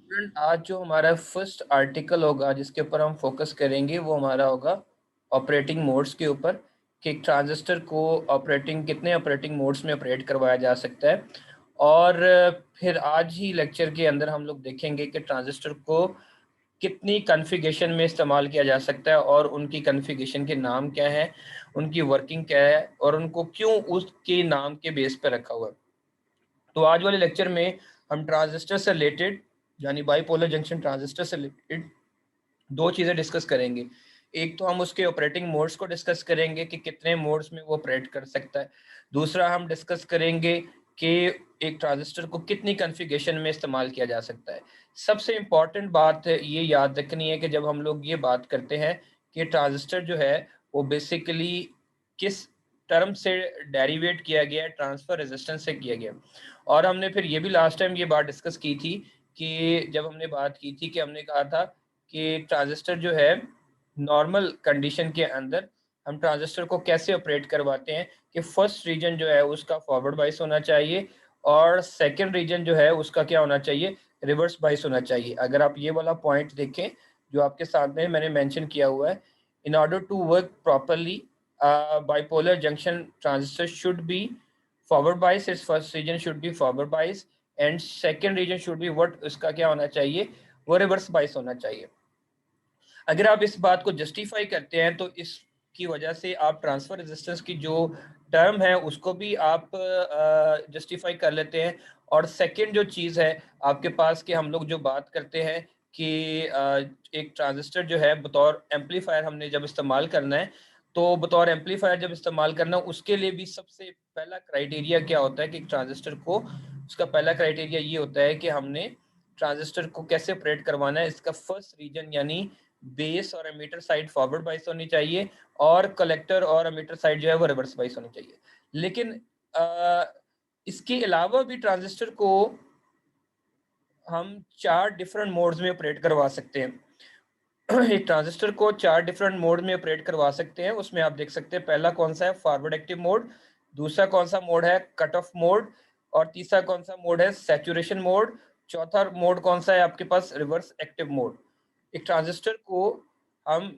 Student, आज जो हमारा फर्स्ट आर्टिकल होगा जिसके ऊपर हम फोकस करेंगे वो हमारा होगा ऑपरेटिंग मोड्स के ऊपर, कि एक ट्रांजिस्टर को कितने ऑपरेटिंग मोड्स में ऑपरेट करवाया जा सकता है। और फिर आज ही लेक्चर के अंदर हम लोग देखेंगे कि ट्रांजिस्टर को कितनी कॉन्फ़िगरेशन में इस्तेमाल किया जा सकता है और उनकी कॉन्फ़िगरेशन के नाम क्या है, उनकी वर्किंग क्या है और उनको क्यों उसके नाम के बेस पर रखा हुआ है। तो आज वाले लेक्चर में हम ट्रांजिस्टर से रिलेटेड यानी बाईपोलर जंक्शन ट्रांजिस्टर से रिलेटेड दो चीज़ें डिस्कस करेंगे। एक तो हम उसके ऑपरेटिंग मोड्स को डिस्कस करेंगे कि कितने मोड्स में वो ऑपरेट कर सकता है। दूसरा हम डिस्कस करेंगे कि एक ट्रांजिस्टर को कितनी कॉन्फ़िगरेशन में इस्तेमाल किया जा सकता है। सबसे इम्पॉर्टेंट बात ये याद रखनी है कि जब हम लोग ये बात करते हैं कि ट्रांजिस्टर जो है वो बेसिकली किस टर्म से डेरिवेट किया गया है, ट्रांसफर रेजिस्टेंस से किया गया। और हमने फिर ये भी लास्ट टाइम ये बात डिस्कस की थी कि जब हमने बात की थी कि हमने कहा था कि ट्रांजिस्टर जो है नॉर्मल कंडीशन के अंदर हम ट्रांजिस्टर को कैसे ऑपरेट करवाते हैं कि फर्स्ट रीजन जो है उसका फॉरवर्ड बाइस होना चाहिए और सेकंड रीजन जो है उसका क्या होना चाहिए, रिवर्स बाइस होना चाहिए। अगर आप ये वाला पॉइंट देखें जो आपके सामने मैंने मेंशन किया हुआ है, in order to work properly bipolar junction transistor should be forward bias, its first region should be forward bias and second region should be what, उसका क्या होना चाहिए, वो रिवर्स बाइस होना चाहिए। अगर आप इस बात को जस्टिफाई करते हैं तो इसकी वजह से आप ट्रांसफर रेजिस्टेंस की जो टर्म है उसको भी आप जस्टिफाई कर लेते हैं। और सेकंड जो चीज़ है आपके पास कि हम लोग जो बात करते हैं कि एक ट्रांजिस्टर जो है बतौर एम्पलीफायर हमने जब इस्तेमाल करना है, तो बतौर एम्पलीफायर जब इस्तेमाल करना है उसके लिए भी सबसे पहला क्राइटेरिया क्या होता है कि ट्रांजिस्टर को, उसका पहला क्राइटेरिया ये होता है कि हमने ट्रांजिस्टर को कैसे ऑपरेट करवाना है। इसका फर्स्ट रीजन यानी बेस और एमीटर साइड फॉरवर्ड बाइस होनी चाहिए और कलेक्टर और एमीटर साइड जो है वो रिवर्स बाइस होनी चाहिए। लेकिन इसके अलावा भी ट्रांजिस्टर को हम 4 डिफरेंट मोड्स में ऑपरेट करवा सकते हैं। एक ट्रांजिस्टर को 4 डिफरेंट मोड में ऑपरेट करवा सकते हैं। उसमें आप देख सकते हैं पहला कौन सा है, फॉरवर्ड एक्टिव मोड। दूसरा कौन सा मोड है, कट ऑफ मोड। और तीसरा कौन सा मोड है, सैचुरेशन मोड। चौथा मोड कौन सा है आपके पास, रिवर्स एक्टिव मोड। एक ट्रांजिस्टर को हम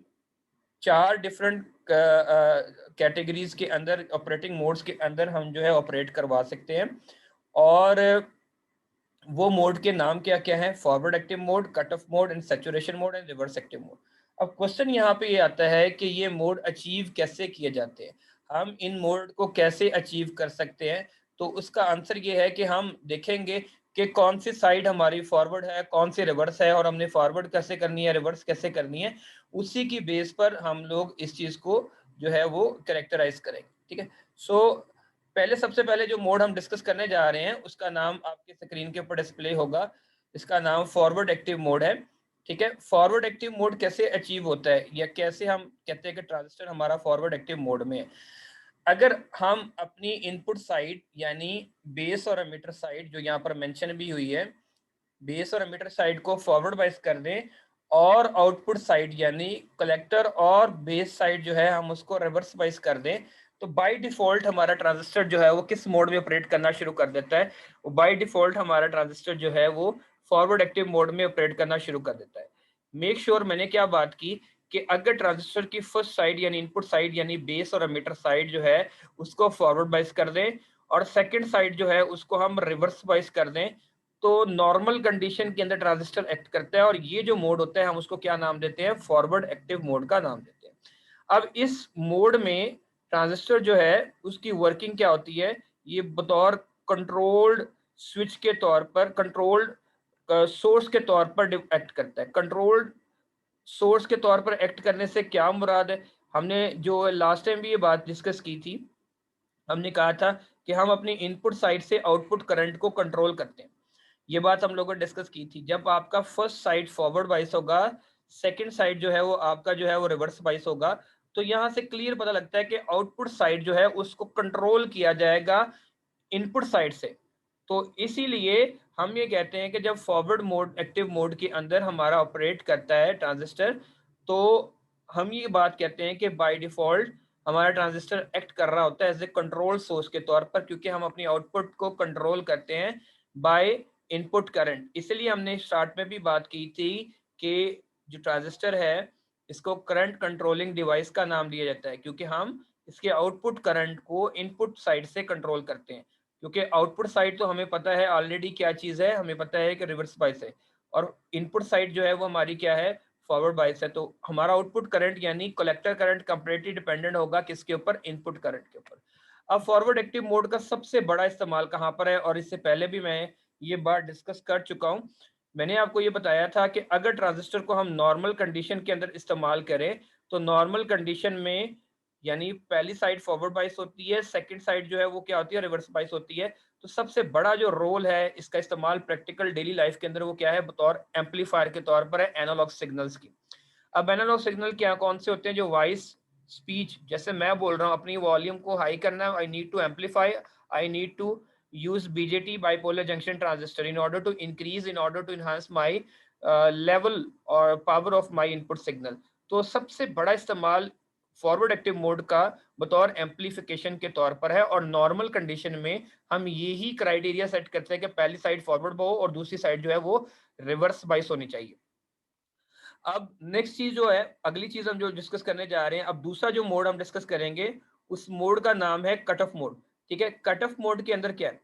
4 डिफरेंट कैटेगरीज के अंदर, ऑपरेटिंग मोड्स के अंदर हम जो है ऑपरेट करवा सकते हैं। और वो मोड के नाम क्या क्या है, forward active mode, cut off mode and saturation mode and reverse active mode. अब क्वेश्चन यहाँ पे ये आता है कि ये मोड अचीव कैसे किए जाते हैं, हम इन मोड को कैसे अचीव कर सकते हैं। तो उसका आंसर ये है कि हम देखेंगे कि कौन सी साइड हमारी फॉरवर्ड है, कौन सी रिवर्स है, और हमने फॉरवर्ड कैसे करनी है, रिवर्स कैसे करनी है। उसी की बेस पर हम लोग इस चीज को जो है वो कैरेक्टराइज करेंगे। ठीक है। सो सबसे पहले जो मोड हम डिस्कस करने जा रहे हैं उसका नाम आपके स्क्रीन के ऊपर डिस्प्ले होगा। इसका नाम फॉरवर्ड एक्टिव मोड है। ठीक है। फॉरवर्ड एक्टिव मोड कैसे अचीव होता है या कैसे हम कहते हैं कि ट्रांजिस्टर हमारा फॉरवर्ड एक्टिव मोड में है। अगर हम अपनी इनपुट साइड यानी बेस और एमिटर साइड जो यहाँ पर मेंशन भी हुई है, बेस और एमिटर साइड को फॉरवर्ड बाइस कर दें और आउटपुट साइड यानी कलेक्टर और बेस साइड जो है हम उसको रिवर्स बाइस कर दें, तो बाय डिफॉल्ट हमारा ट्रांजिस्टर जो है वो किस मोड में ऑपरेट करना शुरू कर देता है, वो बाय डिफॉल्ट हमारा ट्रांजिस्टर जो है वो फॉरवर्ड एक्टिव मोड में ऑपरेट करना शुरू कर देता है। मेक श्योर मैंने क्या बात की कि अगर ट्रांजिस्टर की फर्स्ट साइड यानी इनपुट साइड यानी बेस और एमिटर साइड जो है उसको फॉरवर्ड बाइस कर दें और सेकंड साइड जो है उसको हम रिवर्स बाइस कर दें, तो नॉर्मल कंडीशन के अंदर ट्रांजिस्टर एक्ट करता है और ये जो मोड होता है हम उसको क्या नाम देते हैं, फॉरवर्ड एक्टिव मोड का नाम देते हैं। अब इस मोड में ट्रांजिस्टर जो है उसकी वर्किंग क्या होती है, ये बतौर कंट्रोल्ड स्विच के तौर पर, कंट्रोल्ड सोर्स के तौर पर एक्ट करता है। कंट्रोल्ड सोर्स के तौर पर एक्ट करने से क्या मुराद है, हमने जो लास्ट टाइम भी ये बात डिस्कस की थी, हमने कहा था कि हम अपनी इनपुट साइड से आउटपुट करंट को कंट्रोल करते हैं। ये बात हम लोगों ने डिस्कस की थी। जब आपका फर्स्ट साइड फॉरवर्ड बाइस होगा, सेकंड साइड जो है वो आपका जो है वो रिवर्स बाइस होगा, तो यहां से क्लियर पता लगता है कि आउटपुट साइड जो है उसको कंट्रोल किया जाएगा इनपुट साइड से। तो इसीलिए हम ये कहते हैं कि जब फॉरवर्ड मोड एक्टिव मोड के अंदर हमारा ऑपरेट करता है ट्रांजिस्टर, तो हम ये बात कहते हैं कि बाय डिफॉल्ट हमारा ट्रांजिस्टर एक्ट कर रहा होता है एज ए कंट्रोल सोर्स के तौर पर, क्योंकि हम अपनी आउटपुट को कंट्रोल करते हैं बाय इनपुट करंट। इसलिए हमने स्टार्ट में भी बात की थी कि जो ट्रांजिस्टर है इसको करंट कंट्रोलिंग डिवाइस का नाम दिया जाता है, क्योंकि हम इसके आउटपुट करंट को इनपुट साइड से कंट्रोल करते हैं। क्योंकि आउटपुट साइड तो हमें पता है ऑलरेडी क्या चीज़ है, हमें पता है कि रिवर्स बायस है, और इनपुट साइड जो है वो हमारी क्या है, फॉरवर्ड बायस है। तो हमारा आउटपुट करंट यानी कलेक्टर करंट कंप्लीटली डिपेंडेंट होगा किसके ऊपर, इनपुट करंट के ऊपर। अब फॉरवर्ड एक्टिव मोड का सबसे बड़ा इस्तेमाल कहाँ पर है, और इससे पहले भी मैं ये बात डिस्कस कर चुका हूँ। मैंने आपको ये बताया था कि अगर ट्रांजिस्टर को हम नॉर्मल कंडीशन के अंदर इस्तेमाल करें तो नॉर्मल कंडीशन में यानी पहली साइड फॉरवर्ड बायस होती है, सेकंड साइड जो है वो क्या होती है, रिवर्स बायस होती है। तो सबसे बड़ा जो रोल है इसका इस्तेमाल प्रैक्टिकल डेली लाइफ के अंदर वो क्या है, बतौर एम्पलीफायर के तौर पर है एनालॉग सिग्नल्स की। अब एनालॉग सिग्नल क्या कौन से होते हैं, जो वॉइस स्पीच, जैसे मैं बोल रहा हूँ अपनी वॉल्यूम को हाई करना है, I need to amplify, I need to use BJT bipolar junction transistor in order to enhance my level or power of my input signal। तो सबसे बड़ा इस्तेमाल फॉरवर्ड एक्टिव मोड का बतौर एम्पलीफिकेशन के तौर पर है, और नॉर्मल कंडीशन में हम यही क्राइटेरिया सेट करते हैं कि पहली साइड फॉरवर्ड हो और दूसरी साइड जो है वो रिवर्स बाइस होनी चाहिए। अब नेक्स्ट चीज जो है, अगली चीज हम जो डिस्कस करने जा रहे हैं, अब दूसरा जो मोड हम डिस्कस करेंगे उस मोड का नाम है कट ऑफ मोड। ठीक है, कट ऑफ मोड के अंदर क्या है,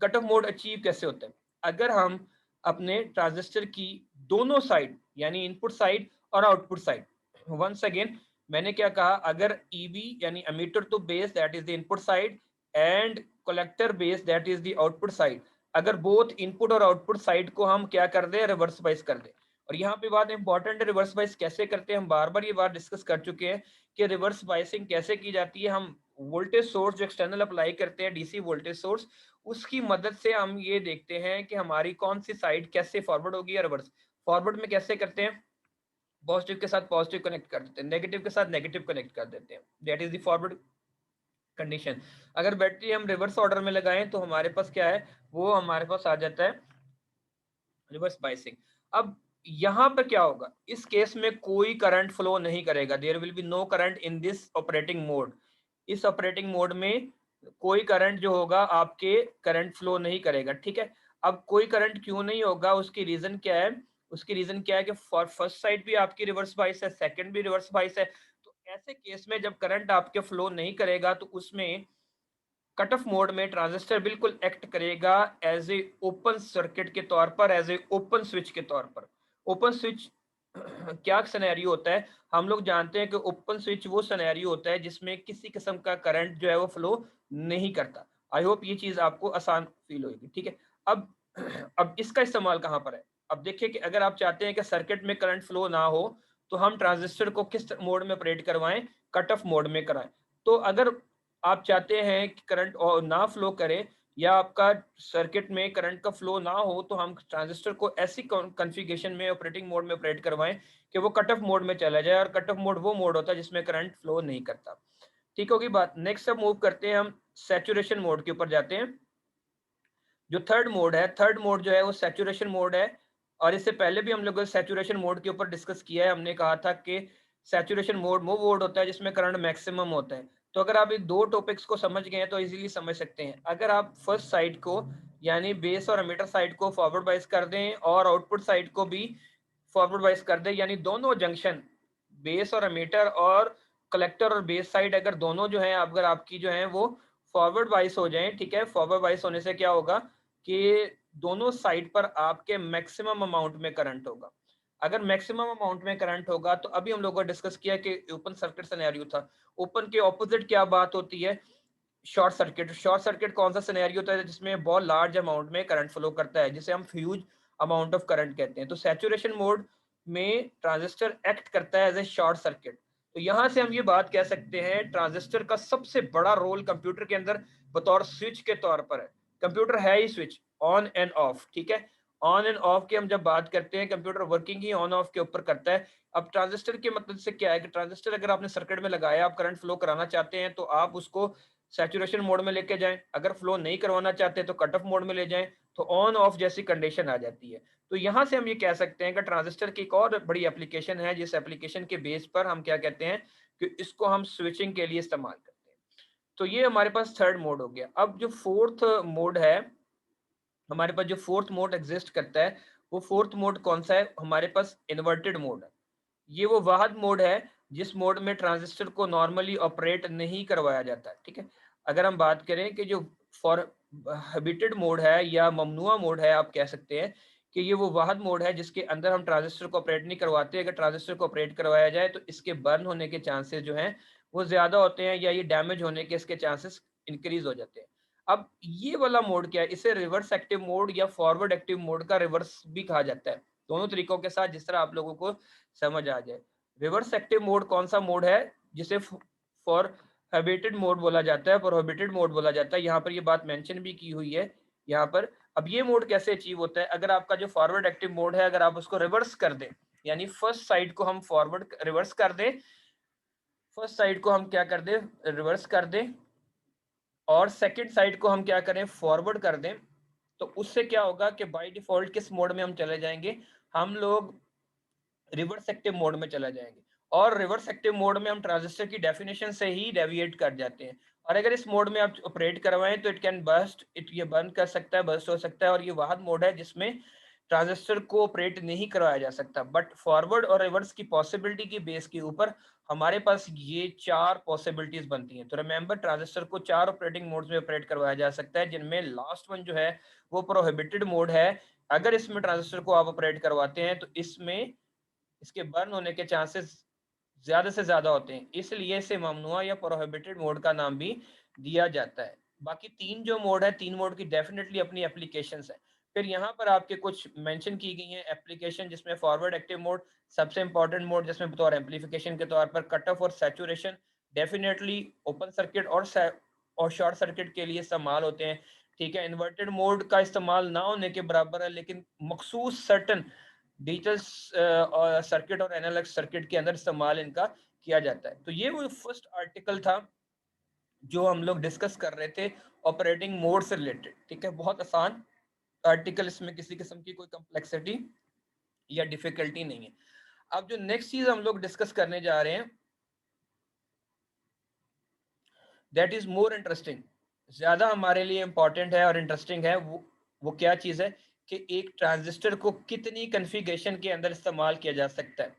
कट ऑफ मोड अचीव कैसे होता है, अगर हम अपने ट्रांजिस्टर की दोनों साइड यानी इनपुट साइड और आउटपुट साइड, वंस अगेन मैंने क्या कहा, अगर ईबी यानी emitter to base that is the input side and collector base that is the output side, अगर बोथ इनपुट और आउटपुट साइड को हम क्या कर दे, रिवर्स बाइस कर दे। और यहाँ पे बात इंपॉर्टेंट है, रिवर्स बाइस कैसे करते हैं, हम बार बार ये बात डिस्कस कर चुके हैं कि रिवर्स बाइसिंग कैसे की जाती है। हम वोल्टेज सोर्स जो एक्सटर्नल अप्लाई करते हैं, डीसी वोल्टेज सोर्स, उसकी मदद से हम ये देखते हैं कि हमारी कौन सी साइड कैसे फॉरवर्ड होगी या रिवर्स। फॉरवर्ड में कैसे करते हैं, पॉजिटिव के साथ पॉजिटिव कनेक्ट कर देते हैं, नेगेटिव के साथ नेगेटिव कनेक्ट कर देते हैं, that is the forward condition. अगर बैटरी हम रिवर्स ऑर्डर में लगाएं तो हमारे पास क्या है, वो हमारे पास आ जाता है रिवर्स बाइसिंग। अब यहां पर क्या होगा, इस केस में कोई करंट फ्लो नहीं करेगा, there will be no current in this operating mode. इस ऑपरेटिंग मोड में कोई करंट जो होगा आपके करंट फ्लो नहीं करेगा। ठीक है, अब कोई करंट क्यों नहीं होगा, उसकी रीजन क्या है, उसकी रीजन क्या है कि फॉर फर्स्ट साइड भी आपकी रिवर्स बाइस है, सेकंड भी रिवर्स बाइस है। तो ऐसे केस में जब करंट आपके फ्लो नहीं करेगा तो उसमें कट ऑफ मोड में ट्रांजिस्टर बिल्कुल एक्ट करेगा एज ए ओपन सर्किट के तौर पर, एज ए ओपन स्विच के तौर पर। ओपन स्विच क्या सिनेरियो होता है, हम लोग जानते हैं कि ओपन स्विच वो सिनेरियो होता है जिसमें किसी किस्म का करंट जो है वो फ्लो नहीं करता। आई होप ये चीज आपको आसान फील होगी। ठीक है, अब अब इसका इस्तेमाल कहाँ पर है, अब देखिए कि अगर आप चाहते हैं कि सर्किट में करंट फ्लो ना हो तो हम ट्रांजिस्टर को किस मोड में ऑपरेट करवाएं, कट ऑफ मोड में कराएं। तो अगर आप चाहते हैं कि करंट ना फ्लो करे या आपका सर्किट में करंट का फ्लो ना हो तो हम ट्रांजिस्टर को ऐसी कॉन्फ़िगरेशन में ऑपरेटिंग मोड में ऑपरेट करवाएं कि वो कट ऑफ मोड में चला जाए, और कट ऑफ मोड वो मोड होता है जिसमें करंट फ्लो नहीं करता। ठीक होगी बात। नेक्स्ट अब मूव करते हैं, हम सैचुरेशन मोड के ऊपर जाते हैं। जो थर्ड मोड है, थर्ड मोड जो है वो सैचुरेशन मोड है, और इससे पहले भी हम लोगों ने सैचुरेशन मोड के ऊपर डिस्कस किया है। हमने कहा था कि सैचुरेशन मोड वो मोड होता है जिसमें करंट मैक्सिमम होता है। तो अगर आप इन दो टॉपिक्स को समझ गए हैं तो इजीली समझ सकते हैं। अगर आप फर्स्ट साइड को यानी बेस और एमीटर साइड को फॉरवर्ड बाइस कर दें और आउटपुट साइड को भी फॉरवर्ड बाइस कर दें, यानी दोनों जंक्शन बेस और एमीटर और कलेक्टर और बेस साइड अगर दोनों जो है अगर आपकी जो है वो फॉरवर्ड बाइस हो जाए, ठीक है, फॉरवर्ड बाइस होने से क्या होगा कि दोनों साइड पर आपके मैक्सिमम अमाउंट में करंट होगा। अगर मैक्सिमम अमाउंट में करंट होगा तो अभी हम लोगों ने डिस्कस किया कि ओपन सर्किट सिनेरियो था, ओपन के ऑपोजिट क्या बात होती है, शॉर्ट सर्किट। शॉर्ट सर्किट कौन सा सिनेरियो होता है जिसमें बहुत लार्ज अमाउंट में करंट फ्लो करता है, जिसे हम फ्यूज अमाउंट ऑफ करंट कहते हैं। तो सैचुरेशन मोड में ट्रांजिस्टर एक्ट करता है एज ए शॉर्ट सर्किट। तो यहां से हम ये बात कह सकते हैं ट्रांजिस्टर का सबसे बड़ा रोल कंप्यूटर के अंदर बतौर स्विच के तौर पर है। कंप्यूटर है ही स्विच, ऑन एंड ऑफ। ठीक है, ऑन एंड ऑफ की हम जब बात करते हैं computer working he on off के ऊपर करता है। अब ट्रांजिस्टर के मतलब से क्या है कि ट्रांजिस्टर अगर आपने सर्किट में लगाया, आप करंट फ्लो कराना चाहते हैं तो आप उसको सैचुरेशन मोड में लेके जाएं, अगर फ्लो नहीं करवाना चाहते तो कट ऑफ मोड में ले जाएं, तो ऑन ऑफ जैसी कंडीशन आ जाती है। तो यहां से हम ये कह सकते हैं कि ट्रांजिस्टर की एक और बड़ी एप्लीकेशन है, जिस एप्लीकेशन के बेस पर हम क्या कहते हैं कि इसको हम स्विचिंग के लिए इस्तेमाल करते हैं। तो ये हमारे पास थर्ड मोड हो गया। अब जो फोर्थ मोड है हमारे पास जो फोर्थ मोड एग्जिस्ट करता है, वो फोर्थ मोड कौन सा है? हमारे पास इन्वर्टेड मोड है। ये वो वाहद मोड है जिस मोड में ट्रांजिस्टर को नॉर्मली ऑपरेट नहीं करवाया जाता है, ठीक है। अगर हम बात करें कि जो फॉर हैबिटेड मोड है या ममनुआ मोड है, आप कह सकते हैं कि ये वो वाहद मोड है जिसके अंदर हम ट्रांजिस्टर को ऑपरेट नहीं करवाते। अगर ट्रांजिस्टर को ऑपरेट करवाया जाए तो इसके बर्न होने के चांसेस जो हैं वो ज्यादा होते हैं, या ये डैमेज होने के इसके चांसेस इंक्रीज हो जाते हैं। अब ये वाला मोड क्या है? इसे रिवर्स एक्टिव मोड या फॉरवर्ड एक्टिव मोड का रिवर्स भी कहा जाता है, दोनों तरीकों के साथ, जिस तरह आप लोगों को समझ आ जाए। रिवर्स एक्टिव मोड कौन सा मोड है? जिसे फॉर हैबिटेड मोड बोला जाता है, प्रोहिबिटेड मोड बोला जाता है। यहाँ पर ये बात मेंशन भी की हुई है यहाँ पर। अब ये मोड कैसे अचीव होता है? अगर आपका जो फॉरवर्ड एक्टिव मोड है, अगर आप उसको रिवर्स कर दें, यानी फर्स्ट साइड को हम फॉरवर्ड रिवर्स कर दें, फर्स्ट साइड को हम क्या कर दें? रिवर्स कर दें, और सेकंड साइड को हम क्या करें? फॉरवर्ड कर दें, तो उससे क्या होगा कि बाय डिफॉल्ट किस मोड में हम चले जाएंगे? हम लोग रिवर्स एक्टिव मोड में चला जाएंगे। और रिवर्स एक्टिव मोड में हम ट्रांजिस्टर की डेफिनेशन से ही डेविएट कर जाते हैं। और अगर इस मोड में आप ऑपरेट करवाएं तो इट कैन बर्स्ट, ये बर्न कर सकता है, बर्स्ट हो सकता है। और ये वाहद मोड है जिसमें ट्रांजिस्टर को ऑपरेट नहीं करवाया जा सकता। बट फॉरवर्ड और रिवर्स की पॉसिबिलिटी की बेस के ऊपर हमारे पास ये चार पॉसिबिलिटीज बनती हैं। तो रिमेंबर, ट्रांजिस्टर को चार ऑपरेटिंग मोड्स में ऑपरेट करवाया जा सकता है, जिनमें लास्ट वन जो है वो प्रोहिबिटेड मोड है। अगर इसमें ट्रांजिस्टर को आप ऑपरेट करवाते हैं तो इसमें इसके बर्न होने के चांसेस ज्यादा से ज्यादा होते हैं, इसलिए इसे ममनुआ या प्रोहिबिटेड मोड का नाम भी दिया जाता है। बाकी तीन जो मोड है, तीन मोड की डेफिनेटली अपनी एप्लीकेशंस है। फिर यहाँ पर आपके कुछ मेंशन की गई हैं एप्लीकेशन, जिसमें फॉरवर्ड एक्टिव मोड सबसे इंपॉर्टेंट मोड, जिसमें बतौर एम्पलीफिकेशन के तौर पर कट ऑफ और सैचुरेशन डेफिनेटली ओपन सर्किट और शॉर्ट सर्किट के लिए इस्तेमाल होते हैं, ठीक है। इन्वर्टेड मोड का इस्तेमाल ना होने के बराबर है, लेकिन मखसूस सर्टन डिजिटल सर्किट और एनालॉग सर्किट के अंदर इस्तेमाल इनका किया जाता है। तो ये वो फर्स्ट आर्टिकल था जो हम लोग डिस्कस कर रहे थे ऑपरेटिंग मोड से रिलेटेड, ठीक है। बहुत आसान आर्टिकल, इसमें किसी किस्म की कोई कम्प्लेक्सिटी या डिफिकल्टी नहीं है। अब जो नेक्स्ट चीज हम लोग डिस्कस करने जा रहे हैं, दैट इज मोर इंटरेस्टिंग, ज्यादा हमारे लिए इंपॉर्टेंट है और इंटरेस्टिंग है। वो क्या चीज है कि एक ट्रांजिस्टर को कितनी कॉन्फ़िगरेशन के अंदर इस्तेमाल किया जा सकता है,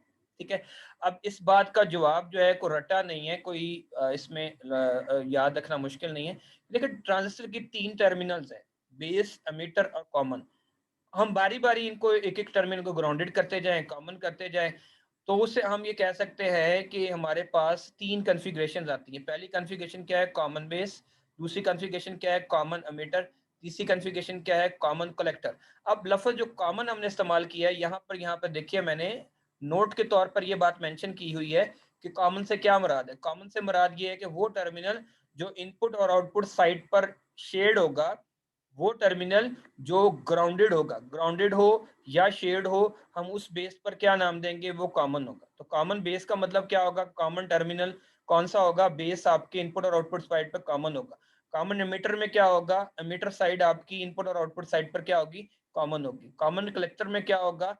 ठीक है। अब इस बात का जवाब जो है कोई रटा नहीं है, कोई इसमें याद रखना मुश्किल नहीं है। लेकिन ट्रांजिस्टर की तीन टर्मिनल्स हैं, बेस, एमिटर और कॉमन। हम बारी बारी इनको एक एक टर्मिनल को ग्राउंडेड करते जाएं, कॉमन करते जाएं, तो उससे हम ये कह सकते हैं कि हमारे पास तीन कॉन्फ़िगरेशन आती हैं। पहली कॉन्फ़िगरेशन क्या है? Common base. दूसरी कॉन्फ़िगरेशन क्या है? Common emitter. तीसरी कॉन्फ़िगरेशन क्या है? Common collector. अब लफ्ज़ जो कॉमन हमने इस्तेमाल किया है यहाँ पर देखिए, मैंने नोट के तौर पर यह बात मेंशन की हुई है कि कॉमन से क्या मुराद है। कॉमन से मुराद ये है कि वो टर्मिनल जो इनपुट और आउटपुट साइड पर शेड होगा, वो टर्मिनल जो ग्राउंडेड होगा, ग्राउंडेड हो या शेड हो, हम उस बेस पर क्या नाम देंगे? वो कॉमन होगा। तो कॉमन बेस का मतलब क्या होगा? कॉमन टर्मिनल कौन सा होगा? बेस आपके इनपुट और आउटपुट साइड पर कॉमन होगा। कॉमन एमीटर में क्या होगा? एमीटर साइड आपकी इनपुट और आउटपुट साइड पर क्या होगी? कॉमन होगी। कॉमन कलेक्टर में क्या होगा?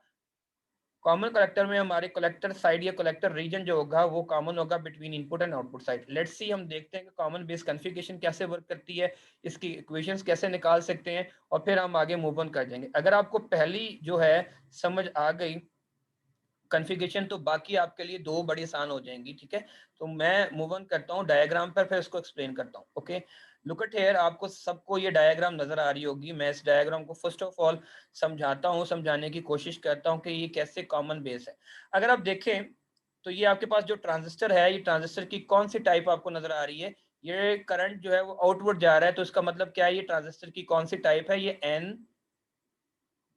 कॉमन कलेक्टर में हमारे कलेक्टर साइड या कलेक्टर रीजन जो होगा वो कॉमन होगा between input and output side. Let's see, हम देखते हैं कि कॉमन बेस कॉन्फ़िगरेशन कैसे वर्क करती है, इसकी इक्वेशंस कैसे निकाल सकते हैं, और फिर हम आगे मूव ऑन कर जाएंगे। अगर आपको पहली जो है समझ आ गई कॉन्फ़िगरेशन, तो बाकी आपके लिए दो बड़ी आसान हो जाएंगी, ठीक है। तो मैं मूव ऑन करता हूँ डायग्राम पर, फिर इसको एक्सप्लेन करता हूँ। ओके, लुक एट हियर, आपको सबको ये डायग्राम नजर आ रही होगी। मैं इस डायग्राम को फर्स्ट ऑफ ऑल समझाता हूँ, समझाने की कोशिश करता हूँ कि ये कैसे कॉमन बेस है। अगर आप देखें तो ये आपके पास जो ट्रांजिस्टर है, ये ट्रांजिस्टर की कौन सी टाइप आपको नजर आ रही है? ये करंट जो है वो आउटवर्ड जा रहा है, तो इसका मतलब क्या है? ये ट्रांजिस्टर की कौन सी टाइप है? ये एन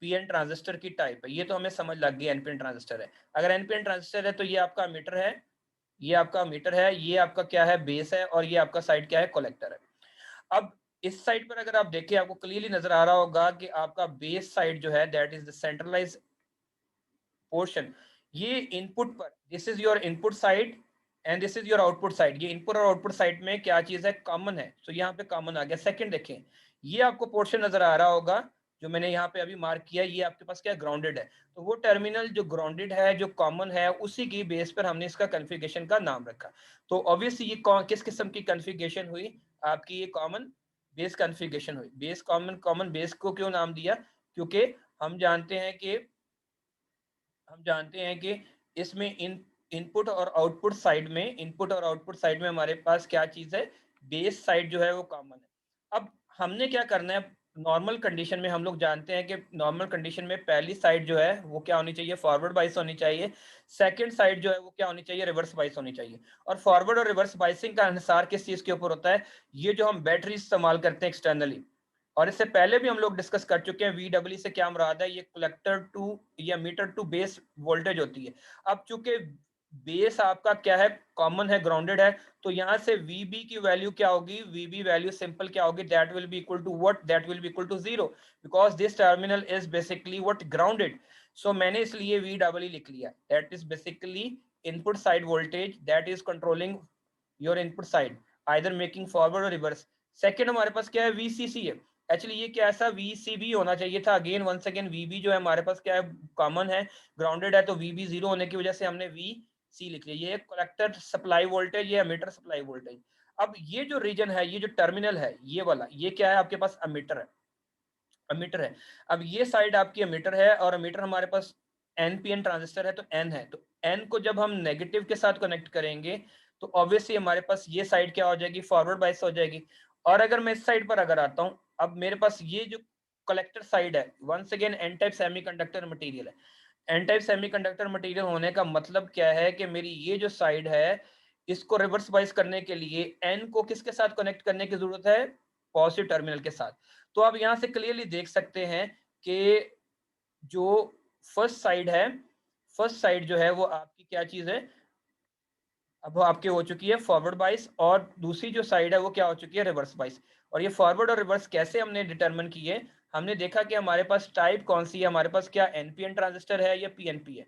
पीएन ट्रांजिस्टर की टाइप है। ये तो हमें समझ लग गई एनपीएन ट्रांजिस्टर है। अगर एनपीएन ट्रांजिस्टर है तो ये आपका मीटर है, ये आपका मीटर है, ये आपका क्या है? बेस है, और ये आपका साइड क्या है? कलेक्टर है। अब इस साइड पर अगर आप देखें, आपको क्लियरली नजर आ रहा होगा कि आपका बेस साइड जो है that is the centralise portion. ये इनपुट पर, this is your input side and this is your output side. ये इनपुट और आउटपुट साइड में क्या चीज है? कॉमन है। तो यहाँ पे कॉमन आ गया। सेकंड देखें, ये आपको पोर्शन नजर आ रहा होगा जो मैंने यहाँ पे अभी मार्क किया, ये आपके पास क्या? ग्राउंडेड है। तो वो टर्मिनल जो ग्राउंडेड है, जो कॉमन है, उसी की बेस पर हमने इसका कॉन्फ़िगरेशन का नाम रखा। तो ऑब्वियसली ये किस किस्म की कॉन्फ़िगरेशन हुई आपकी? ये कॉमन बेस कॉन्फ़िगरेशन हुई। बेस कॉमन बेस को क्यों नाम दिया? क्योंकि हम जानते हैं कि इसमें इनपुट और आउटपुट साइड में हमारे पास क्या चीज है, बेस साइड जो है वो कॉमन है। अब हमने क्या करना है, नॉर्मल कंडीशन में हम लोग जानते हैं कि नॉर्मल कंडीशन में पहली साइड जो है वो क्या होनी चाहिए, फॉरवर्ड बाइस होनी चाहिए। सेकंड साइड जो है वो क्या होनी चाहिए, रिवर्स बाइस होनी चाहिए। और फॉरवर्ड और रिवर्स बाइसिंग का अनुसार किस चीज के ऊपर होता है, ये जो हम बैटरी इस्तेमाल करते हैं एक्सटर्नली, और इससे पहले भी हम लोग डिस्कस कर चुके हैं, वीडब्ल्यू से क्या मुराद है, ये कलेक्टर टू या मीटर टू बेस वोल्टेज होती है। अब चूंकि बेस आपका क्या है, कॉमन है, ग्राउंडेड है, तो यहां से वीबी की वैल्यू क्या होगी, वीबी वैल्यू सिंपल क्या होगी, that will be equal to what, that will be equal to 0, because this terminal is basically what, grounded. So मैंने इसलिए वीडब्ल्यू लिख लिया, that is basically input side voltage that is controlling your input side, either making forward और reverse. Second हमारे पास क्या है, VCC है। एक्चुअली ये क्या ऐसा वीसीबी होना चाहिए था, अगेन वंस अगेन वीबी जो है हमारे पास क्या है, कॉमन है, ग्राउंडेड है, तो वीबी 0 होने की वजह से हमने वी लिख लिया। ये कलेक्टर सप्लाई वोल्टेज, ये मीटर सप्लाई वोल्टेज। अब ये जो रीजन है, ये जो टर्मिनल है, ये वाला, ये क्या है आपके पास, अमीटर है, अमीटर है। अब ये साइड आपकी अमीटर है, और अमीटर हमारे पास एनपीएन ट्रांजिस्टर है, तो एन है, तो एन को जब हम नेगेटिव के साथ कनेक्ट करेंगे तो ऑब्वियसली हमारे पास ये साइड क्या हो जाएगी, फॉरवर्ड बाइस हो जाएगी। और अगर मैं इस साइड पर अगर आता हूं, अब मेरे पास ये जो कलेक्टर साइड है, once again N type semiconductor material है। एन टाइप सेमीकंडक्टर मटेरियल होने का मतलब क्या है कि मेरी ये जो साइड है, इसको रिवर्स बाइस करने के लिए एन को किसके साथ कनेक्ट करने की जरूरत है, पॉजिटिव टर्मिनल के साथ। तो आप यहां से क्लियरली देख सकते हैं कि जो फर्स्ट साइड है, फर्स्ट साइड जो है वो आपकी क्या चीज है, अब वो आपके हो चुकी है फॉरवर्ड बाइस, और दूसरी जो साइड है वो क्या हो चुकी है, रिवर्स बाइस। और ये फॉरवर्ड और रिवर्स कैसे हमने डिटरमिन किए, हमने देखा कि हमारे पास टाइप कौन सी है, हमारे पास क्या एनपीएन ट्रांजिस्टर है या पीएनपी है।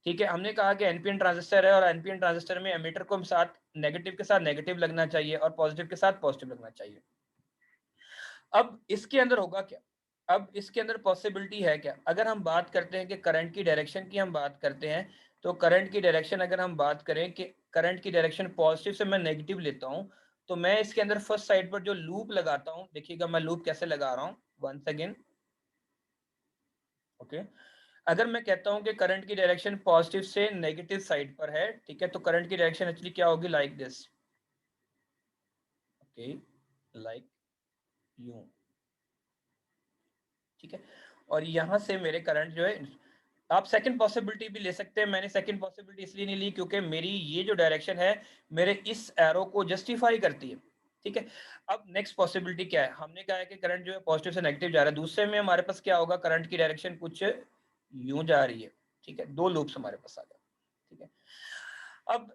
ठीक है, हमने कहा कि एनपीएन ट्रांजिस्टर है, और एनपीएन ट्रांजिस्टर में एमीटर को साथ नेगेटिव के साथ नेगेटिव लगना चाहिए और पॉजिटिव के साथ पॉजिटिव लगना चाहिए। अब इसके अंदर होगा क्या, अब इसके अंदर पॉसिबिलिटी है क्या, अगर हम बात करते हैं कि करंट की डायरेक्शन की हम बात करते हैं, तो करंट की डायरेक्शन अगर हम बात करें कि करंट की डायरेक्शन पॉजिटिव से मैं नेगेटिव लेता हूं, तो मैं इसके अंदर फर्स्ट साइड पर जो लूप लगाता हूं, देखिएगा मैं लूप कैसे लगा रहा हूं, वंस अगेन, ओके। अगर मैं कहता हूं कि करंट की डायरेक्शन पॉजिटिव से नेगेटिव साइड पर है, ठीक है, तो करंट की डायरेक्शन एक्चुअली क्या होगी, लाइक दिस, ओके, लाइक यूं, ठीक है। और यहां से मेरे करंट जो है, आप सेकंड पॉसिबिलिटी भी ले सकते हैं, मैंने सेकंड पॉसिबिलिटी इसलिए नहीं ली क्योंकि मेरी ये जो डायरेक्शन है मेरे इस एरो को जस्टिफाई करती है, ठीक है। अब नेक्स्ट पॉसिबिलिटी क्या है, हमने कहा है कि करंट जो है पॉजिटिव से नेगेटिव जा रहा है, दूसरे में हमारे पास क्या होगा, करंट की डायरेक्शन कुछ यूं जा रही है, ठीक है, दो लूप्स हमारे पास आ गए, ठीक है। अब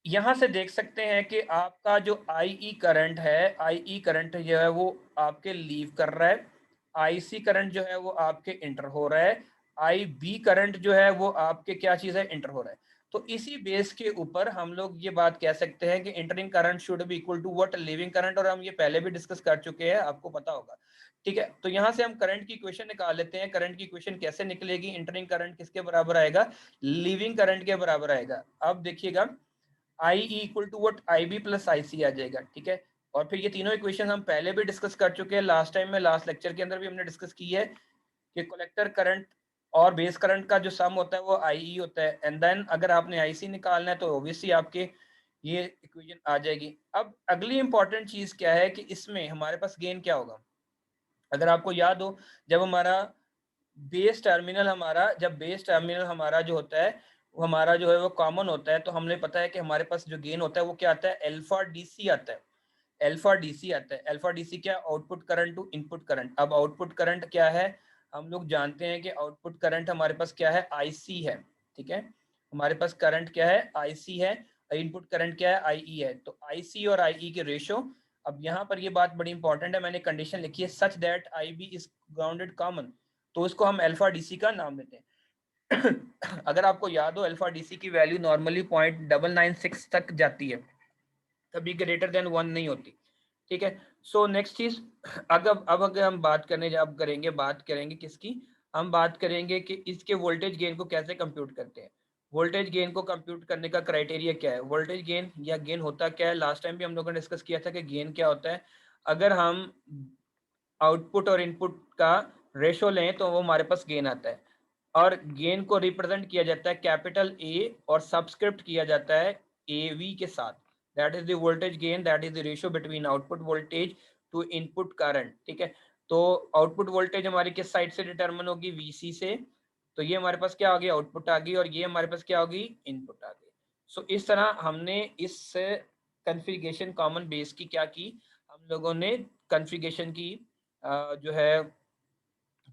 यहां से देख सकते हैं कि आपका जो आईई करंट है, आईई करंट जो है वो आपके लीव कर रहा है, आईसी करंट जो है वो आपके इंटर हो रहा है, आई बी करंट जो है वो आपके क्या चीज है, इंटर हो रहा है। तो इसी बेस के ऊपर हम लोग ये बात कह सकते हैं कि entering current should be equal to what, leaving current, और हम ये पहले भी डिस्कस कर चुके हैं, आपको पता होगा, ठीक है। तो यहां से हम करंट की इक्वेशन निकाल लेते हैं, करंट की इक्वेशन कैसे निकलेगी, इंटरिंग करंट किसके बराबर आएगा, लीविंग करंट के बराबर आएगा। अब देखिएगा, i equal to what, i b plus i c आ जाएगा, ठीक है। और फिर ये तीनों इक्वेशन हम पहले भी डिस्कस कर चुके हैं, लास्ट टाइम में, लास्ट लेक्चर के अंदर भी हमने डिस्कस की है कि कलेक्टर करंट और बेस करंट का जो सम होता है वो आई ई होता है, एंड देन अगर आपने आई सी निकालना है तो ऑब्वियसली आपके ये इक्वेशन आ जाएगी। अब अगली इंपॉर्टेंट चीज क्या है कि इसमें हमारे पास गेन क्या होगा, अगर आपको याद हो, जब हमारा बेस टर्मिनल हमारा जो होता है वो हमारा जो है वो कॉमन होता है, तो हमने पता है कि हमारे पास जो गेन होता है वो क्या आता है, अल्फा डीसी आता है, अल्फा डीसी आता है। अल्फा डीसी क्या, output current to input current. अब आउटपुट करंट क्या है, हम लोग जानते हैं कि आउटपुट करंट हमारे पास क्या है, आईसी है, ठीक है, हमारे पास करंट क्या है, आईसी है, इनपुट करंट क्या है, आईई है। तो आईसी और आईई के रेशो, अब यहाँ पर ये बात बड़ी इंपॉर्टेंट है, मैंने कंडीशन लिखी है, such that I B is grounded common, तो इसको हम अल्फा डीसी का नाम देते हैं। अगर आपको याद हो, अल्फा डीसी की वैल्यू नॉर्मली 0.996 तक जाती है, कभी ग्रेटर देन 1 नहीं होती, ठीक है। सो नेक्स्ट चीज, अगर हम बात करने जब करेंगे, बात करेंगे किसकी, हम बात करेंगे कि इसके वोल्टेज गेन को कैसे कंप्यूट करते हैं। वोल्टेज गेन को कंप्यूट करने का क्राइटेरिया क्या है, वोल्टेज गेन या गेन होता क्या है, लास्ट टाइम भी हम लोगों ने डिस्कस किया था कि गेन क्या होता है, अगर हम आउटपुट और इनपुट का रेशो लें तो वो हमारे पास गेन आता है, और गेन को रिप्रेजेंट किया जाता है कैपिटल ए और सबस्क्रिप्ट किया जाता है ए वी के साथ। That is the voltage gain, that is the ratio between output voltage to input current. ठीक है, तो आउटपुट वोल्टेज हमारी किस साइड से डिटरमिन होगी, वीसी से। तो ये हमारे पास क्या होगी, आउटपुट आ गई, और ये हमारे पास क्या होगी, इनपुट आ गई। सो इस तरह हमने इस कॉन्फ़िगरेशन कॉमन बेस की क्या की, हम लोगों ने कॉन्फ़िगरेशन की जो है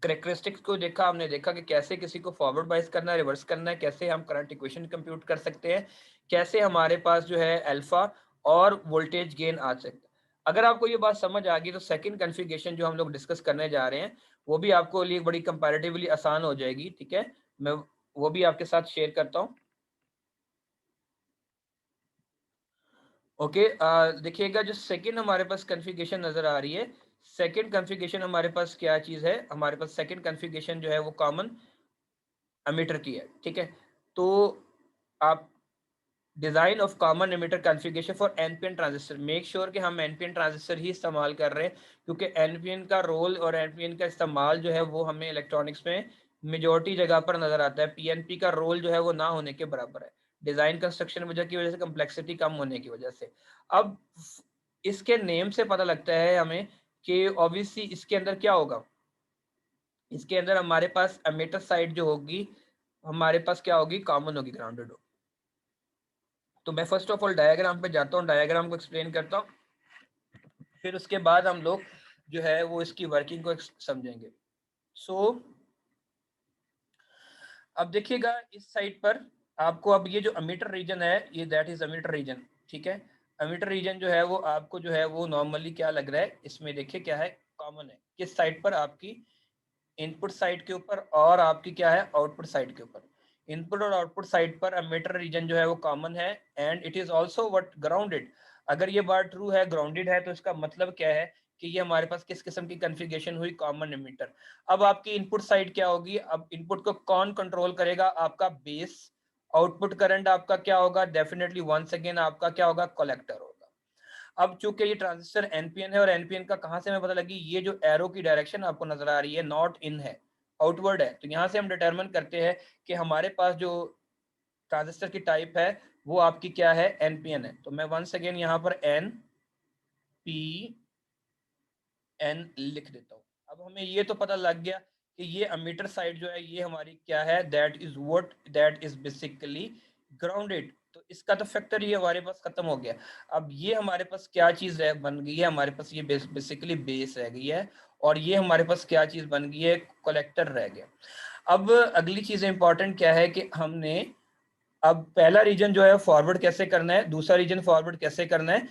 करेक्टरिस्टिक्स को देखा। हमने देखा कि कैसे किसी को फॉरवर्ड बाइस करना है, रिवर्स करना है, कैसे हम करंट इक्वेशन कंप्यूट कर सकते हैं, कैसे हमारे पास जो है अल्फा और वोल्टेज गेन आ सकता है। अगर आपको ये बात समझ आ गई तो सेकंड कॉन्फ़िगरेशन जो हम लोग डिस्कस करने जा रहे हैं वो भी आपको लिए बड़ी कंपैरेटिवली आसान हो जाएगी। ठीक है, मैं वो भी आपके साथ शेयर करता हूँ। ओके, देखिएगा जो सेकंड हमारे पास कॉन्फ़िगरेशन नजर आ रही है, सेकंड कॉन्फ़िगरेशन हमारे पास क्या चीज है, हमारे पास सेकंड कॉन्फ़िगरेशन जो है वो कॉमन एमिटर की है। ठीक है, तो आप design of common emitter configuration for NPN transistor, make sure कि हम एनपीएन ट्रांजिस्टर ही इस्तेमाल कर रहे हैं, क्योंकि एनपीएन का रोल और एनपीएन का इस्तेमाल जो है वो हमें इलेक्ट्रॉनिक्स में मेजोरिटी जगह पर नजर आता है। पीएनपी का रोल जो है वो ना होने के बराबर है, डिजाइन कंस्ट्रक्शन वजह की वजह से, कम्प्लेक्सिटी कम होने की वजह से। अब इसके नेम से पता लगता है हमें कि ऑब्वियसली इसके अंदर क्या होगा, इसके अंदर हमारे पास एमिटर साइड जो होगी हमारे पास क्या होगी, कॉमन होगी, ग्राउंडेड होगी। तो मैं फर्स्ट ऑफ ऑल डायग्राम पे जाता हूँ, डायग्राम को एक्सप्लेन करता हूँ, फिर उसके बाद हम लोग जो है वो इसकी वर्किंग को समझेंगे। सो अब देखिएगा इस साइड पर आपको, अब ये जो अमीटर रीजन है ये दैट इज अमीटर रीजन। ठीक है, अमीटर रीजन जो है वो आपको जो है वो नॉर्मली क्या लग रहा है, इसमें देखिए क्या है, कॉमन है किस साइड पर, आपकी इनपुट साइड के ऊपर और आपकी क्या है, आउटपुट साइड के ऊपर। इनपुट और आउटपुट साइड पर एमिटर रीजन जो है वो कॉमन है, and it is also what grounded. अगर ये बात ट्रू है, ग्राउंडेड है, तो इसका मतलब क्या है कि ये हमारे पास किस किस्म की कॉन्फ़िगरेशन हुई, कॉमन एमिटर। अब आपकी इनपुट साइड क्या होगी, अब इनपुट को कौन कंट्रोल करेगा, आपका बेस। आउटपुट करंट आपका क्या होगा, डेफिनेटली वंस अगेन आपका क्या होगा, कलेक्टर होगा। अब चूंकि ये ट्रांजिस्टर एनपीएन है, और एनपीएन का कहां से हमें पता लगी, ये जो एरो की डायरेक्शन आपको नजर आ रही है नॉट इन है, आउटवर्ड है, तो यहां से हम डिटरमिन करते हैं कि हमारे पास जो ट्रांजिस्टर की टाइप है वो आपकी क्या है, एनपीएन है। तो मैं वंस अगेन यहाँ पर एन पी एन लिख देता हूँ। अब हमें ये तो पता लग गया कि ये अमीटर साइड जो है ये हमारी क्या है, दैट इज बेसिकली ग्राउंडेड। तो इसका तो फैक्टर ये हमारे पास खत्म हो गया। अब ये हमारे पास क्या चीज है बन गई है, हमारे पास ये बेसिकली बेस रह गई है, और ये हमारे पास क्या चीज बन गई है, कलेक्टर रह गया। अब अगली चीज इंपॉर्टेंट क्या है कि हमने अब पहला रीजन जो है फॉरवर्ड कैसे करना है, दूसरा रीजन फॉरवर्ड कैसे करना है,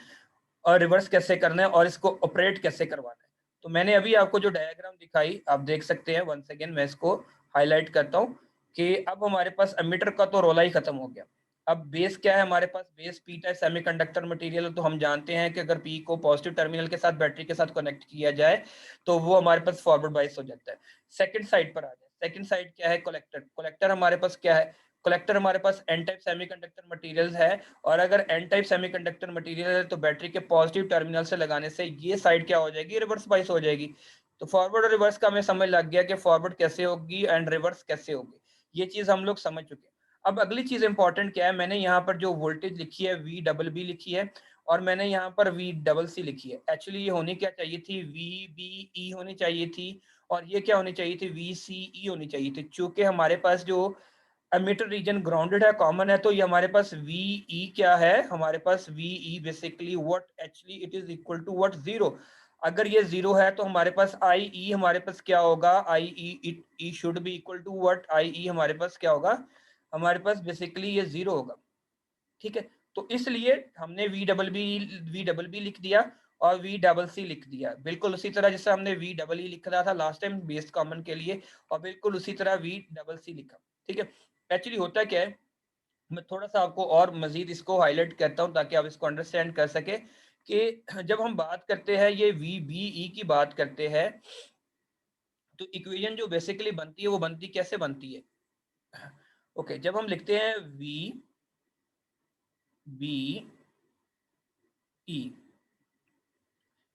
और रिवर्स कैसे करना है, और इसको ऑपरेट कैसे करवाना है। तो मैंने अभी आपको जो डायग्राम दिखाई आप देख सकते हैं, वंस अगेन मैं इसको हाईलाइट करता हूँ कि अब हमारे पास एमिटर का तो रोला ही खत्म हो गया। अब बेस क्या है हमारे पास, base p type semiconductor material है, तो हम जानते हैं कि अगर पी को पॉजिटिव टर्मिनल के साथ बैटरी के साथ कनेक्ट किया जाए तो वो हमारे पास फॉरवर्ड बाइस हो जाता है। सेकंड साइड पर आ जाए, सेकंड साइड क्या है, कलेक्टर। कलेक्टर हमारे पास क्या है, कलेक्टर हमारे पास एन टाइप सेमीकंडक्टर मटेरियल है, और अगर एन टाइप सेमीकंडक्टर मटेरियल है तो बैटरी के पॉजिटिव टर्मिनल से लगाने से ये साइड क्या हो जाएगी, रिवर्स बाइस हो जाएगी। तो फॉरवर्ड और रिवर्स का हमें समझ लग गया कि फॉरवर्ड कैसे होगी एंड रिवर्स कैसे होगी, ये चीज हम लोग समझ चुके हैं। अब अगली चीज इंपॉर्टेंट क्या है, मैंने यहाँ पर जो वोल्टेज लिखी है वी डबल बी लिखी है, और मैंने यहाँ पर वी डबल सी लिखी है। एक्चुअली ये होनी क्या चाहिए थी, वी बी ई होनी चाहिए थी, और ये क्या होनी चाहिए थी, वी सी ई होनी चाहिए थी। चूंकि हमारे पास जो एमिटर रीजन ग्राउंडेड है, कॉमन है, तो ये हमारे पास वी ई क्या है, हमारे पास v e basically what actually it is equal to what, zero. अगर ये जीरो है तो हमारे पास आई ई हमारे पास क्या होगा, i e it e should be equal to what, i e हमारे पास क्या होगा, हमारे पास बेसिकली ये जीरो होगा। ठीक है, तो इसलिए हमने वी डबल बी लिख दिया और वी डबल सी लिख दिया, बिल्कुल उसी तरह जैसे हमने वी डबल ई लिख रहा था लास्ट टाइम बेस कॉमन के लिए, और बिल्कुल उसी तरह वी डबल सी लिखा। ठीक है, एक्चुअली होता क्या है, मैं थोड़ा सा आपको और मजीद इसको हाईलाइट करता हूँ ताकि आप इसको अंडरस्टैंड कर सके कि जब हम बात करते हैं ये वी बी ई की बात करते हैं, तो इक्वेशन जो बेसिकली बनती है वो बनती कैसे बनती है। ओके, जब हम लिखते हैं वी बी ई,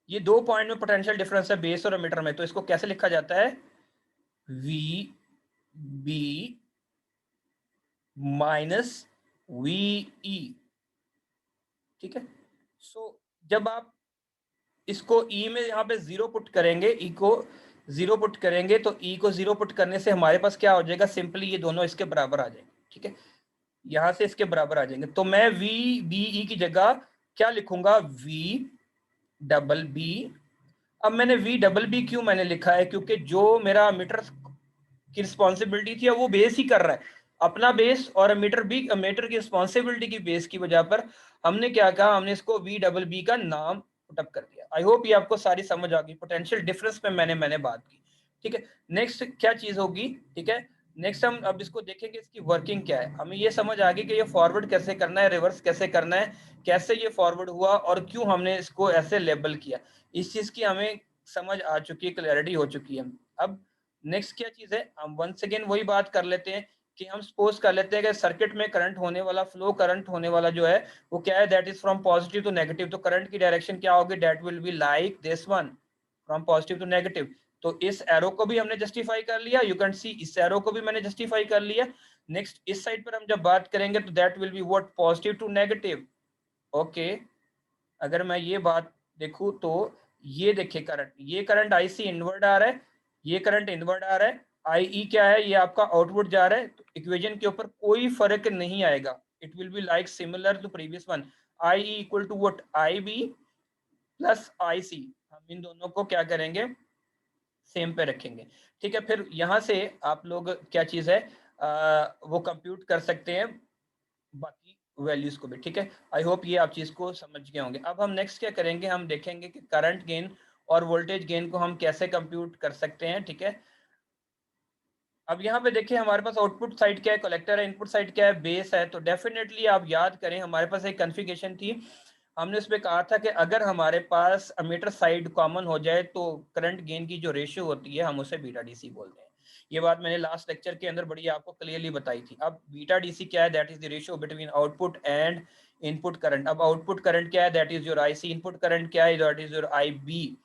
ये 2 पॉइंट में पोटेंशियल डिफरेंस है बेस और एमिटर में, तो इसको कैसे लिखा जाता है, V B minus V E, ठीक है। सो जब आप इसको ई में यहाँ पे 0 पुट करेंगे, ई को 0 पुट करेंगे, तो ई को 0 पुट करने से हमारे पास क्या हो जाएगा, सिंपली ये दोनों इसके बराबर आ जाएंगे, ठीक है। यहां से इसके बराबर आ जाएंगे, तो मैं वी बी ई की जगह क्या लिखूंगा, वी डबल बी। अब मैंने वी डबल बी क्यों मैंने लिखा है, क्योंकि जो मेरा मीटर की रिस्पॉन्सिबिलिटी थी वो बेस ही कर रहा है अपना बेस, और मीटर मीटर की रिस्पॉन्सिबिलिटी की बेस की वजह पर हमने क्या कहा, हमने इसको वी डबल बी का नाम पुटअप कर दिया। आई होप ये आपको सारी समझ आ गई, पोटेंशियल डिफरेंस पे मैंने बात की, ठीक है। नेक्स्ट क्या चीज होगी, ठीक है, नेक्स्ट हम अब इसको देखेंगे इसकी वर्किंग क्या है। हमें ये समझ आ गई कि ये फॉरवर्ड कैसे करना है, रिवर्स कैसे करना है, कैसे ये फॉरवर्ड हुआ और क्यों हमने इसको ऐसे लेबल किया, इस चीज की हमें समझ आ चुकी है, क्लैरिटी हो चुकी है। अब नेक्स्ट क्या चीज है, हम वंस अगेन वही बात कर लेते हैं कि हम सपोज कर लेते हैं कि सर्किट में करंट होने वाला, फ्लो करंट होने वाला जो है वो क्या है, that is from positive to negative. तो करंट की डायरेक्शन क्या होगी, that will be like this one, from positive to negative. तो इस एरो को भी हमने जस्टिफाई कर लिया, यू कैन सी इस एरो को भी मैंने जस्टिफाई कर लिया। नेक्स्ट इस साइड पर हम जब बात करेंगे तो that will be what, positive to negative, okay. अगर मैं ये बात देखूं तो ये देखिए करंट, ये करंट आई सी इनवर्ड आ रहा है, ये करंट इनवर्ड आ रहा है, आई ई क्या है, ये आपका आउटवर्ड जा रहा है, तो इक्वेशन के ऊपर कोई फर्क नहीं आएगा, it will be like similar to previous one, i e equal to what, i b plus i c. हम इन दोनों को क्या करेंगे, सेम पे रखेंगे, ठीक है। फिर यहां से आप लोग क्या चीज है, वो कंप्यूट कर सकते हैं बाकी वैल्यूज को भी, ठीक है। आई होप ये आप चीज को समझ गए होंगे। अब हम नेक्स्ट क्या करेंगे, हम देखेंगे कि करंट गेन और वोल्टेज गेन को हम कैसे कंप्यूट कर सकते हैं, ठीक है। अब यहाँ पे देखिए हमारे पास आउटपुट साइड क्या है, कलेक्टर है, इनपुट साइड क्या है, बेस है। तो डेफिनेटली आप याद करें हमारे पास एक कन्फिगरेशन थी, हमने उसमें कहा था कि अगर हमारे पास अमीटर साइड कॉमन हो जाए तो करंट गेन की जो रेशियो होती है हम उसे बीटा डीसी बोलते हैं। ये बात मैंने लास्ट लेक्चर के अंदर बड़ी आपको क्लियरली बताई थी। अब बीटा डीसी क्या है, that is the ratio between output and input current. अब आउटपुट करंट क्या है, that is your IC, input current क्या है, that is your I B,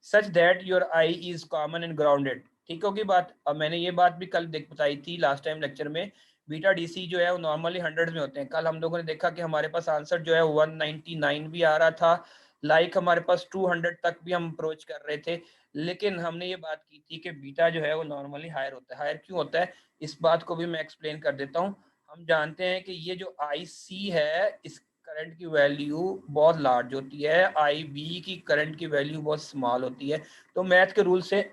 such that your I is common and grounded, ठीक होगी बात। अब मैंने ये बात भी कल देख बताई थी लास्ट टाइम लेक्चर में, बीटा डीसी जो है वो नॉर्मली हंड्रेड में होते हैं। कल हम लोगों ने देखा कि हमारे पास आंसर जो है 199 भी आ रहा था, लाइक हमारे पास 200 तक भी हम अप्रोच कर रहे थे, लेकिन हमने ये बात की थी कि बीटा जो है वो नॉर्मली हायर होता है। हायर क्यों होता है, इस बात को भी मैं एक्सप्लेन कर देता हूँ। हम जानते हैं कि ये जो आई सी है इस करंट की वैल्यू बहुत लार्ज होती है, आई बी की करंट की वैल्यू बहुत स्मॉल होती है। तो मैथ के रूल से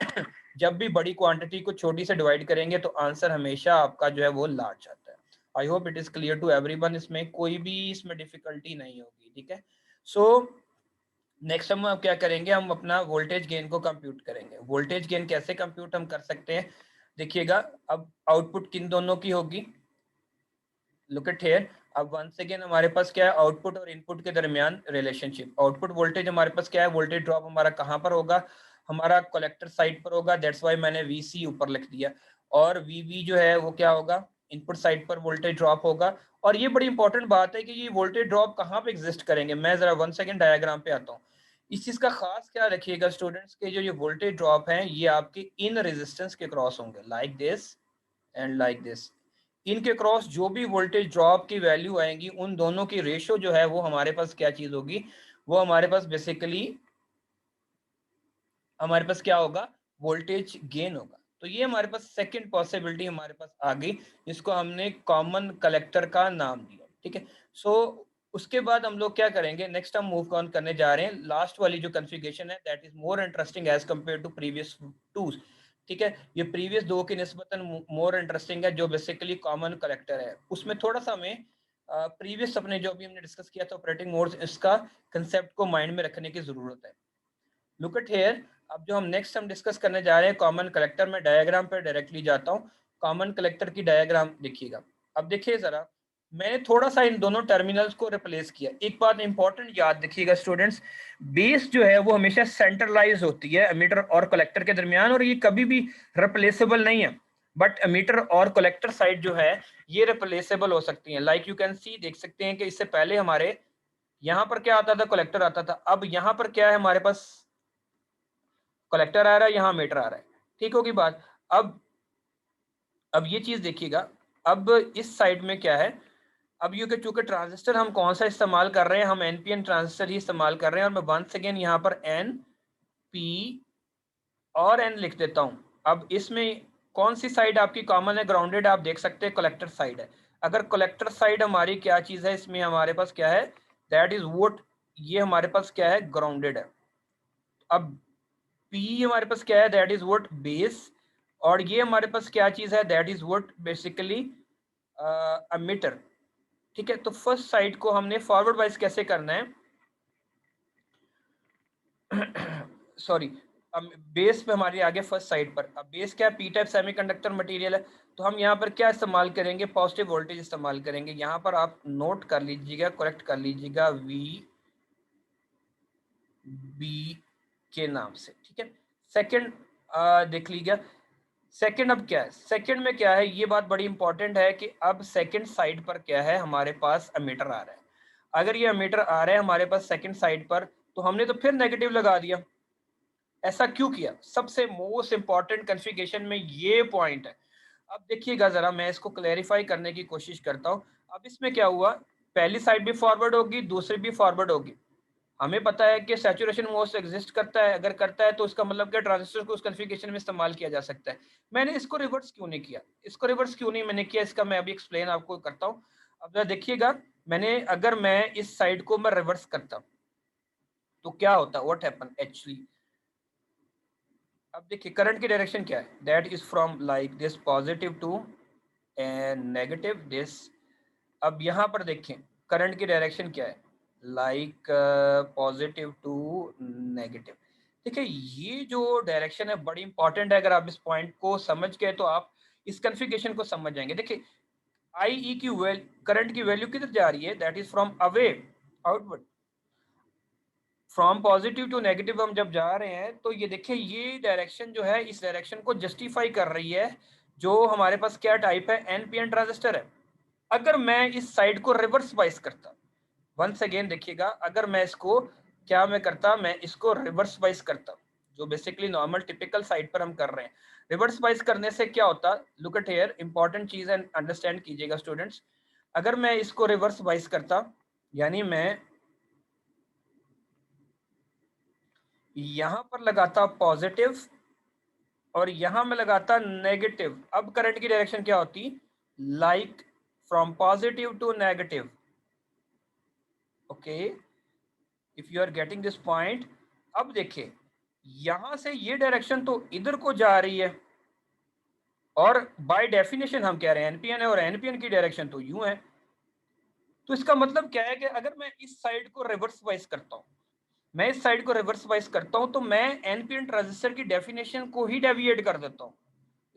जब भी बड़ी क्वांटिटी को छोटी से डिवाइड करेंगे तो आंसर हमेशा आपका जो है वो लार्ज आता है। I hope it is clear to everyone, इसमें कोई भी इसमें डिफिकल्टी नहीं होगी, ठीक है। सो नेक्स्ट हम क्या करेंगे, हम अपना वोल्टेज गेन को कंप्यूट करेंगे। वोल्टेज गेन कैसे कंप्यूट हम कर सकते हैं, देखिएगा। अब आउटपुट किन दोनों की होगी, लुक एट हियर। अब वंस अगेन हमारे पास क्या है, आउटपुट और इनपुट के दरमियान रिलेशनशिप। आउटपुट वोल्टेज हमारे पास क्या है, वोल्टेज ड्रॉप हमारा कहाँ पर होगा, हमारा कलेक्टर साइड पर होगा, दैट्स वाई मैंने वीसी ऊपर लिख दिया। और वीवी जो है वो क्या होगा, इनपुट साइड पर वोल्टेज ड्रॉप होगा। और ये बड़ी इंपॉर्टेंट बात है कि ये वोल्टेज ड्रॉप कहाँ पे एग्जिस्ट करेंगे, मैं जरा वन सेकेंड डायग्राम पे आता हूँ। इस चीज का खास क्या रखिएगा स्टूडेंट्स के, जो ये वोल्टेज ड्रॉप है ये आपके इन रेजिस्टेंस के क्रॉस होंगे, like this and like this. इनके क्रॉस जो भी वोल्टेज ड्रॉप की वैल्यू आएंगी उन दोनों की रेशियो जो है वो हमारे पास क्या चीज होगी, वो हमारे पास बेसिकली हमारे पास क्या होगा, वोल्टेज गेन होगा। तो ये हमारे पास सेकंड पॉसिबिलिटी हमारे पास आ गई, जिसको हमने कॉमन कलेक्टर का नाम दिया, ठीक है। सो उसके बाद हम लोग क्या करेंगे, नेक्स्ट हम मूव ऑन करने जा रहे हैं। लास्ट वाली जो कन्फिगरेशन है that is more interesting as compare to previous two, ठीक है। ये प्रीवियस दो की निस्बतन मोर इंटरेस्टिंग है, जो बेसिकली कॉमन कलेक्टर है। उसमें थोड़ा सा हमें प्रीवियस अपने जो भी हमने डिस्कस किया था ऑपरेटिंग मोड्स, इसका कंसेप्ट को माइंड में रखने की जरूरत है। Look at here. अब जो हम नेक्स्ट हम डिस्कस करने जा रहे हैं कॉमन कलेक्टर, में डायग्राम पर डायरेक्टली जाता हूँ। कॉमन कलेक्टर की डायग्राम देखिएगा। अब देखिए जरा, मैंने थोड़ा सा इन दोनों टर्मिनल्स को रिप्लेस किया। एक बात इंपॉर्टेंट याद रखिएगा स्टूडेंट्स, बेस जो है वो हमेशा सेंट्रलाइज होती है एमीटर और कलेक्टर के दरमियान, और ये कभी भी रिप्लेसेबल नहीं है। बट एमीटर और कलेक्टर साइड जो है ये रिप्लेसेबल हो सकती है। लाइक यू कैन सी, देख सकते हैं कि इससे पहले हमारे यहाँ पर क्या आता था, कलेक्टर आता था। अब यहाँ पर क्या है हमारे पास, कलेक्टर आ रहा है, यहाँ मीटर आ रहा है, ठीक होगी बात। अब ये चीज देखिएगा, अब इस साइड में क्या है, अब ये कि चूंकि ट्रांजिस्टर हम कौन सा इस्तेमाल कर रहे हैं, हम एनपीएन ट्रांजिस्टर ही इस्तेमाल कर रहे हैं, और मैं वंस अगेन यहाँ पर एन पी और एन लिख देता हूं। अब इसमें कौन सी साइड आपकी कॉमन है, ग्राउंडेड, आप देख सकते हैं कलेक्टर साइड है। अगर कलेक्टर साइड हमारी क्या चीज है, इसमें हमारे पास क्या है, दैट इज वोट, ये हमारे पास क्या है, ग्राउंडेड है। अब पी हमारे पास क्या है, दैट इज वोट बेस, और ये हमारे पास क्या चीज है, that is vote basically ammeter. ठीक है, तो फर्स्ट साइड को हमने फॉरवर्ड वाइज कैसे करना है, सॉरी, बेस पे हमारी आगे फर्स्ट साइड पर, अब बेस क्या है, पी टाइप सेमीकंडक्टर मटेरियल है, तो हम यहाँ पर क्या इस्तेमाल करेंगे, पॉजिटिव वोल्टेज इस्तेमाल करेंगे। यहाँ पर आप नोट कर लीजिएगा, करेक्ट कर लीजिएगा, वी बी के नाम से, ठीक है। सेकंड देख लीजिएगा, सेकंड अब क्या है, सेकंड में क्या है, ये बात बड़ी इंपॉर्टेंट है कि अब सेकंड साइड पर क्या है, हमारे पास अमीटर आ रहा है। अगर ये अमीटर आ रहा है हमारे पास सेकंड साइड पर, तो हमने तो फिर नेगेटिव लगा दिया। ऐसा क्यों किया, सबसे मोस्ट इंपॉर्टेंट कॉन्फ़िगरेशन में ये पॉइंट है। अब देखिएगा जरा, मैं इसको क्लैरिफाई करने की कोशिश करता हूँ। अब इसमें क्या हुआ, पहली साइड भी फॉरवर्ड होगी, दूसरी भी फॉरवर्ड होगी। हमें पता है कि सैचुरेशन मोड एग्जिस्ट करता है, अगर करता है तो इसका मतलब क्या, ट्रांजिस्टर को उस कॉन्फ़िगरेशन में इस्तेमाल किया जा सकता है। मैंने इसको रिवर्स क्यों नहीं किया, इसको रिवर्स क्यों नहीं मैंने किया, इसका मैं अभी एक्सप्लेन आपको करता हूँ। अब जरा देखिएगा, मैंने अगर मैं इस साइड को मैं रिवर्स करता तो क्या होता, व्हाट हैपन एक्चुअली। अब देखिए करंट की डायरेक्शन क्या है, that is from like this positive to and negative this. अब यहाँ पर देखें करंट की डायरेक्शन क्या है, लाइक पॉजिटिव टू नेगेटिव। देखिए ये जो डायरेक्शन है बड़ी इंपॉर्टेंट है, अगर आप इस पॉइंट को समझ गए तो आप इस कन्फिगरेशन को समझ जाएंगे। देखिए आई ई की करंट की वैल्यू किधर जा रही है, that is from away outward, from positive to negative हम जब जा रहे हैं, तो ये देखिए ये डायरेक्शन जो है, इस डायरेक्शन को जस्टिफाई कर रही है जो हमारे पास क्या टाइप है, एनपीएन ट्रांजिस्टर है। अगर मैं इस साइड को रिवर्स वाइज करता, वंस अगेन देखिएगा, अगर मैं इसको क्या मैं करता, मैं इसको रिवर्स वाइज करता, जो बेसिकली नॉर्मल टिपिकल साइड पर हम कर रहे हैं। रिवर्स वाइज करने से क्या होता, लुक एट हियर, इंपॉर्टेंट चीज है, अंडरस्टैंड कीजिएगा स्टूडेंट्स। अगर मैं इसको रिवर्स वाइज करता, यानी मैं यहां पर लगाता पॉजिटिव और यहां में लगाता नेगेटिव, अब करंट की डायरेक्शन क्या होती, like from positive to negative. Okay, if you are getting this point. अब देखिए यहां से ये डायरेक्शन तो इधर को जा रही है, और बाय डेफिनेशन हम कह रहे हैं एनपीएन है, और एनपीएन की डायरेक्शन तो यूं है। तो इसका मतलब क्या है कि अगर मैं इस साइड को रिवर्स वाइज करता हूं, मैं इस साइड को रिवर्स वाइज करता हूं, तो मैं एनपीएन ट्रांजिस्टर की डेफिनेशन को ही डेविएट कर देता हूं।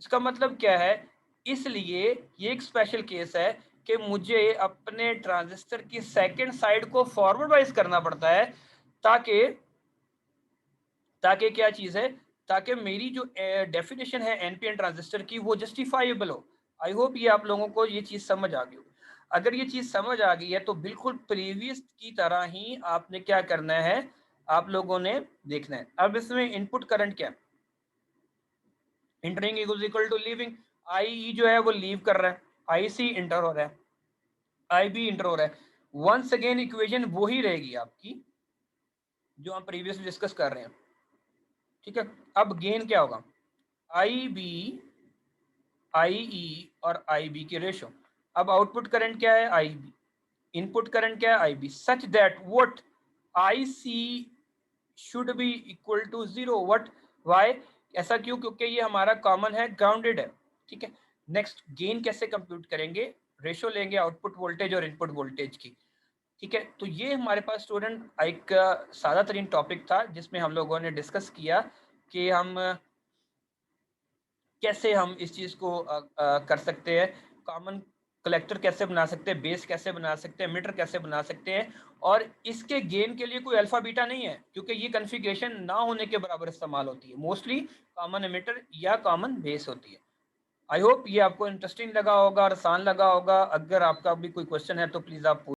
इसका मतलब क्या है, इसलिए ये एक स्पेशल केस है कि मुझे अपने ट्रांजिस्टर की सेकंड साइड को फॉरवर्ड वाइज करना पड़ता है, ताकि ताकि क्या चीज है, ताकि मेरी जो डेफिनेशन है एनपीएन ट्रांजिस्टर की वो जस्टिफाइबल हो। आई होप ये आप लोगों को ये चीज समझ आ गई हो। अगर ये चीज समझ आ गई है तो बिल्कुल प्रीवियस की तरह ही आपने क्या करना है, आप लोगों ने देखना है। अब इसमें इनपुट करंट क्या है, entering is equal to leaving, i e जो है वो लीव कर रहा है, आई सी इंटर हो रहा है, आई बी इंटर हो रहा है। वंस अगेन इक्वेशन वो ही रहेगी आपकी जो हम प्रीवियसली डिस्कस कर रहे हैं। ठीक है, अब गेन क्या होगा, आई बी, आई ई और आई बी की रेशो। अब आउटपुट करंट क्या है, आई बी, इनपुट करंट क्या है, i B, such that what i c should be equal to zero. What, why, ऐसा क्यों, क्योंकि ये हमारा कॉमन है, ग्राउंडेड है। ठीक है, नेक्स्ट गेन कैसे कंप्यूट करेंगे, रेशो लेंगे आउटपुट वोल्टेज और इनपुट वोल्टेज की। ठीक है, तो ये हमारे पास स्टूडेंट एक सादा तरीन टॉपिक था जिसमें हम लोगों ने डिस्कस किया कि हम कैसे हम इस चीज को कर सकते हैं, कॉमन कलेक्टर कैसे बना सकते हैं, बेस कैसे बना सकते हैं, मीटर कैसे बना सकते हैं। और इसके गेन के लिए कोई अल्फा बीटा नहीं है, क्योंकि ये कन्फिग्रेशन ना होने के बराबर इस्तेमाल होती है, मोस्टली कॉमन एमिटर या कॉमन बेस होती है। आई होप ये आपको इंटरेस्टिंग लगा होगा और आसान लगा होगा। अगर आपका भी कोई क्वेश्चन है तो प्लीज आप